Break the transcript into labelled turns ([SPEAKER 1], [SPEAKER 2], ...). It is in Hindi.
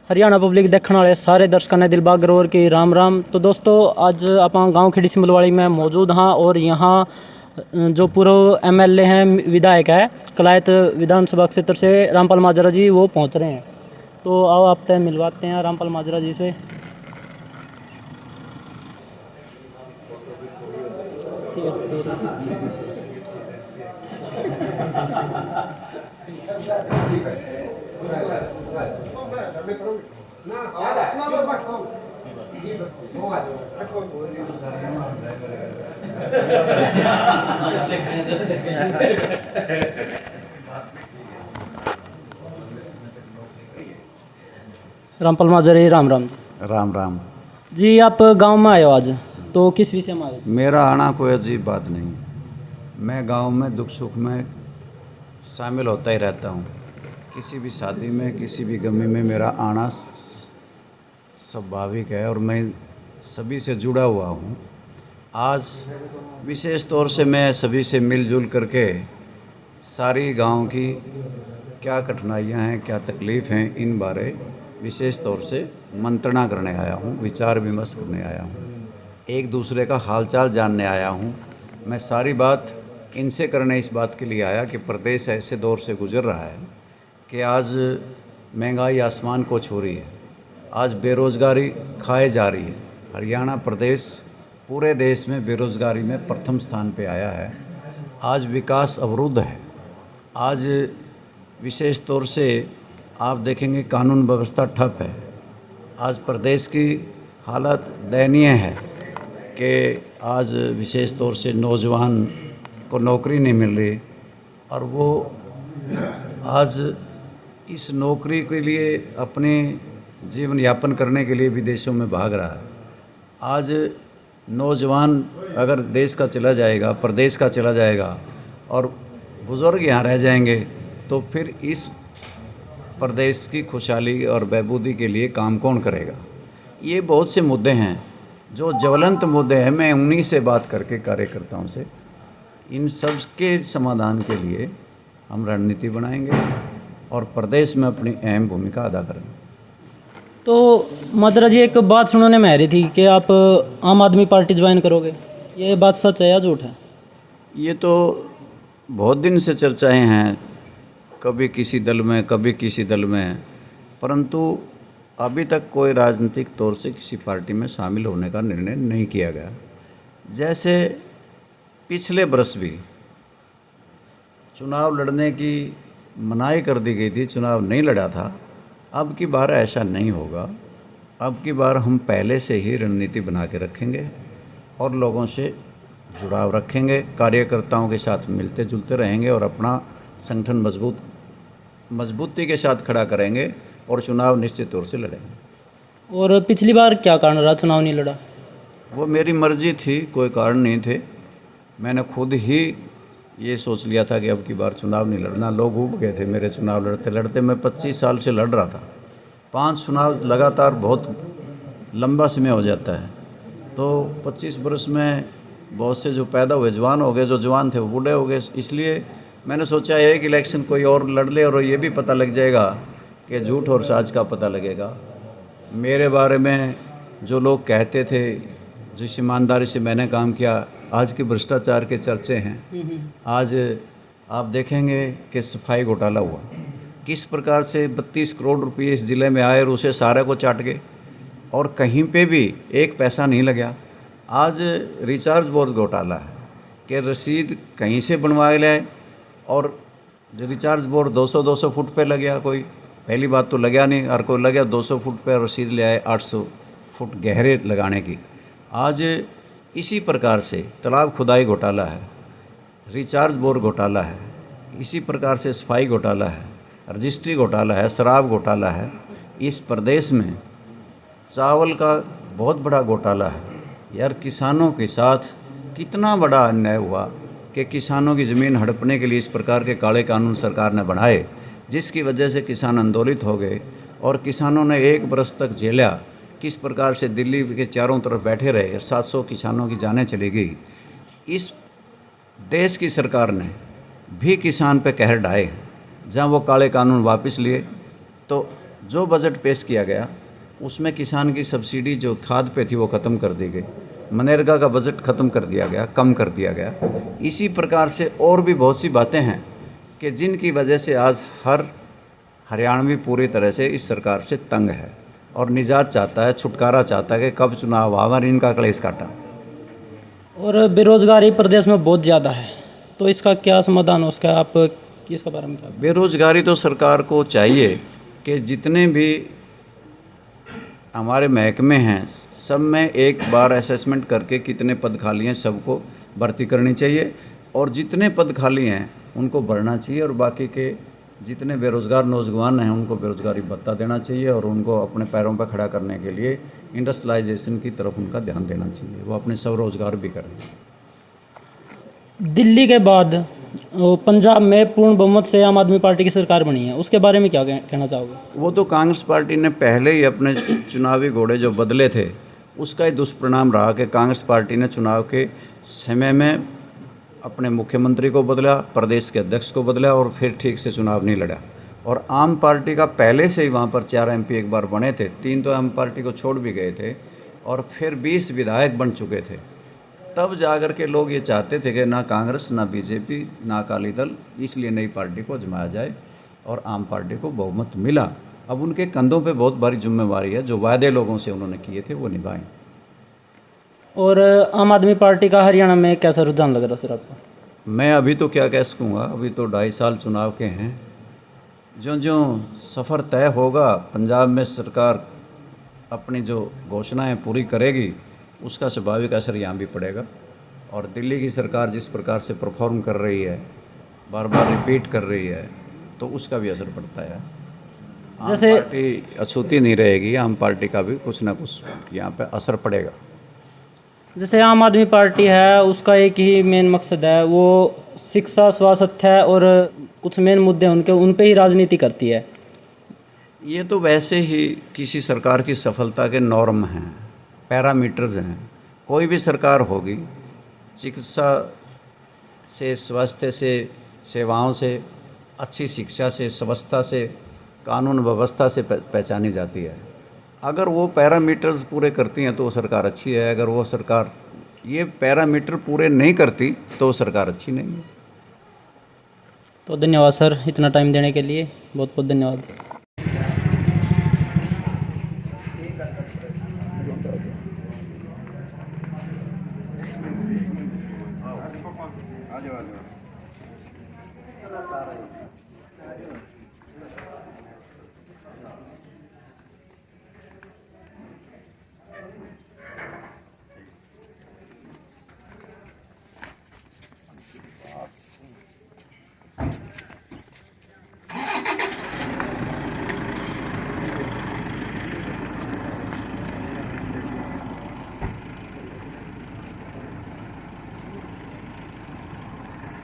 [SPEAKER 1] हरियाणा पब्लिक देखने वाले सारे दर्शकों ने दिलबाग ग्रोवर की राम राम। तो दोस्तों आज आप गांव खेड़ी सिमलवाड़ी में मौजूद हाँ और यहाँ जो पूर्व एमएलए हैं विधायक है कलायत विधानसभा क्षेत्र से रामपाल माजरा जी वो पहुँच रहे हैं। तो आओ आपसे मिलवाते हैं रामपाल माजरा जी से। रामपाल माजरा जी राम राम।
[SPEAKER 2] राम राम
[SPEAKER 1] जी आप गांव में आए हो आज, तो किस विषय में आए?
[SPEAKER 2] मेरा आना कोई अजीब बात नहीं। मैं गांव में दुख सुख में शामिल होता ही रहता हूं। किसी भी शादी में किसी भी गमी में मेरा आना स्वाभाविक है और मैं सभी से जुड़ा हुआ हूं। आज विशेष तौर से मैं सभी से मिलजुल करके सारी गांव की क्या कठिनाइयां हैं क्या तकलीफ़ हैं इन बारे विशेष तौर से मंत्रणा करने आया हूं, विचार विमर्श करने आया हूं, एक दूसरे का हालचाल जानने आया हूं। मैं सारी बात इनसे करने इस बात के लिए आया कि प्रदेश ऐसे दौर से गुजर रहा है कि आज महंगाई आसमान को छू रही है, आज बेरोज़गारी खाए जा रही है। हरियाणा प्रदेश पूरे देश में बेरोज़गारी में प्रथम स्थान पे आया है। आज विकास अवरुद्ध है। आज विशेष तौर से आप देखेंगे कानून व्यवस्था ठप है। आज प्रदेश की हालत दयनीय है कि आज विशेष तौर से नौजवान को नौकरी नहीं मिल रही और वो आज इस नौकरी के लिए अपने जीवन यापन करने के लिए विदेशों में भाग रहा है। आज नौजवान अगर देश का चला जाएगा, प्रदेश का चला जाएगा और बुज़ुर्ग यहाँ रह जाएंगे तो फिर इस प्रदेश की खुशहाली और बहबूदी के लिए काम कौन करेगा। ये बहुत से मुद्दे हैं जो ज्वलंत मुद्दे हैं। मैं उन्हीं से बात करके कार्यकर्ताओं से इन सब के समाधान के लिए हम रणनीति बनाएंगे और प्रदेश में अपनी अहम भूमिका अदा करेंगे।
[SPEAKER 1] तो माजरा जी एक बात सुनने में आ रही थी कि आप आम आदमी पार्टी ज्वाइन करोगे, ये बात सच है या झूठ है?
[SPEAKER 2] ये तो बहुत दिन से चर्चाएं हैं, कभी किसी दल में कभी किसी दल में, परंतु अभी तक कोई राजनीतिक तौर से किसी पार्टी में शामिल होने का निर्णय नहीं किया गया। जैसे पिछले वर्ष भी चुनाव लड़ने की मनाही कर दी गई थी, चुनाव नहीं लड़ा था। अब की बार ऐसा नहीं होगा। अब की बार हम पहले से ही रणनीति बना के रखेंगे और लोगों से जुड़ाव रखेंगे, कार्यकर्ताओं के साथ मिलते जुलते रहेंगे और अपना संगठन मजबूती के साथ खड़ा करेंगे और चुनाव निश्चित तौर से लड़ेंगे।
[SPEAKER 1] और पिछली बार क्या कारण रहा चुनाव नहीं लड़ा?
[SPEAKER 2] वो मेरी मर्जी थी, कोई कारण नहीं थे। मैंने खुद ही ये सोच लिया था कि अब की बार चुनाव नहीं लड़ना। लोग उब गए थे मेरे चुनाव लड़ते लड़ते। मैं 25 साल से लड़ रहा था। 5 चुनाव लगातार बहुत लंबा समय हो जाता है। तो 25 वर्ष में बहुत से जो पैदा हुए जवान हो गए, जो जवान थे वो बूढ़े हो गए। इसलिए मैंने सोचा एक इलेक्शन कोई और लड़ ले और ये भी पता लग जाएगा कि झूठ और साज का पता लगेगा। मेरे बारे में जो लोग कहते थे, जिस ईमानदारी से मैंने काम किया, आज के भ्रष्टाचार के चर्चे हैं। आज आप देखेंगे कि सफाई घोटाला हुआ, किस प्रकार से 32 करोड़ रुपये इस ज़िले में आए और उसे सारे को चाट गए और कहीं पे भी एक पैसा नहीं लगा। आज रिचार्ज बोर्ड घोटाला है कि रसीद कहीं से बनवा लाए और रिचार्ज बोर्ड 200 फुट पे लग गया। कोई पहली बात तो लगा नहीं और कोई लगा 200 फुट पे रसीद ले आए 800 फुट गहरे लगाने की। आज इसी प्रकार से तालाब खुदाई घोटाला है, रिचार्ज बोर्ड घोटाला है, इसी प्रकार से सफाई घोटाला है, रजिस्ट्री घोटाला है, शराब घोटाला है। इस प्रदेश में चावल का बहुत बड़ा घोटाला है। यार किसानों के साथ कितना बड़ा अन्याय हुआ कि किसानों की ज़मीन हड़पने के लिए इस प्रकार के काले कानून सरकार ने बनाए, जिसकी वजह से किसान आंदोलित हो गए और किसानों ने 1 बरस तक झेला। किस प्रकार से दिल्ली के चारों तरफ बैठे रहे, 700 किसानों की जानें चली गई। इस देश की सरकार ने भी किसान पे कहर ढाए। जहाँ वो काले कानून वापस लिए तो जो बजट पेश किया गया उसमें किसान की सब्सिडी जो खाद पे थी वो ख़त्म कर दी गई, मनरेगा का बजट ख़त्म कर दिया गया, कम कर दिया गया। इसी प्रकार से और भी बहुत सी बातें हैं कि जिनकी वजह से आज हर हरियाणवी पूरी तरह से इस सरकार से तंग है और निजात चाहता है, छुटकारा चाहता है कि कब चुनाव आवा और इनका कलेश काटा।
[SPEAKER 1] और बेरोजगारी प्रदेश में बहुत ज़्यादा है, तो इसका क्या समाधान हो उसका, आप इसके बारे में क्या?
[SPEAKER 2] बेरोजगारी तो सरकार को चाहिए कि जितने भी हमारे महकमे हैं सब में एक बार असेसमेंट करके कितने पद खाली हैं सबको भर्ती करनी चाहिए और जितने पद खाली हैं उनको भरना चाहिए और बाकी के जितने बेरोज़गार नौजवान हैं उनको बेरोज़गारी भत्ता देना चाहिए और उनको अपने पैरों पर खड़ा करने के लिए इंडस्ट्रियलाइजेशन की तरफ उनका ध्यान देना चाहिए, वो अपने स्वरोजगार भी करें।
[SPEAKER 1] दिल्ली के बाद पंजाब में पूर्ण बहुमत से आम आदमी पार्टी की सरकार बनी है, उसके बारे में क्या कहना चाहोगे?
[SPEAKER 2] वो तो कांग्रेस पार्टी ने पहले ही अपने चुनावी घोड़े जो बदले थे उसका ही दुष्परिणाम रहा कि कांग्रेस पार्टी ने चुनाव के समय में अपने मुख्यमंत्री को बदला, प्रदेश के अध्यक्ष को बदला और फिर ठीक से चुनाव नहीं लड़ा। और आम पार्टी का पहले से ही वहाँ पर 4 MP एक बार बने थे, 3 तो आम पार्टी को छोड़ भी गए थे और फिर 20 विधायक बन चुके थे। तब जाकर के लोग ये चाहते थे कि ना कांग्रेस ना बीजेपी ना अकाली दल, इसलिए नई पार्टी को आजमाया जाए और आम पार्टी को बहुमत मिला। अब उनके कंधों पे बहुत बड़ी जिम्मेवारी है, जो वायदे लोगों से उन्होंने किए थे वो निभाएं।
[SPEAKER 1] और आम आदमी पार्टी का हरियाणा में कैसा रुझान लग रहा है सर आपको?
[SPEAKER 2] मैं अभी तो क्या कह सकूँगा, अभी तो 2.5 साल चुनाव के हैं। जो सफ़र तय होगा, पंजाब में सरकार अपनी जो घोषणाएं पूरी करेगी उसका स्वाभाविक असर यहाँ भी पड़ेगा और दिल्ली की सरकार जिस प्रकार से परफॉर्म कर रही है, बार बार रिपीट कर रही है, तो उसका भी असर पड़ता है। जैसे पार्टी अछूती नहीं रहेगी, आम पार्टी का भी कुछ ना कुछ यहाँ पे असर पड़ेगा।
[SPEAKER 1] जैसे आम आदमी पार्टी है उसका एक ही मेन मकसद है, वो शिक्षा, स्वास्थ्य और कुछ मेन मुद्दे उनके उन पे ही राजनीति करती है।
[SPEAKER 2] ये तो वैसे ही किसी सरकार की सफलता के नॉर्म हैं, पैरामीटर्स हैं। कोई भी सरकार होगी चिकित्सा से, स्वास्थ्य से, सेवाओं से, अच्छी शिक्षा से, स्वच्छता से, कानून व्यवस्था से पहचानी जाती है। अगर वो पैरामीटर्स पूरे करती हैं तो वो सरकार अच्छी है, अगर वो सरकार ये पैरामीटर पूरे नहीं करती तो वो सरकार अच्छी नहीं है।
[SPEAKER 1] तो धन्यवाद सर, इतना टाइम देने के लिए बहुत बहुत धन्यवाद।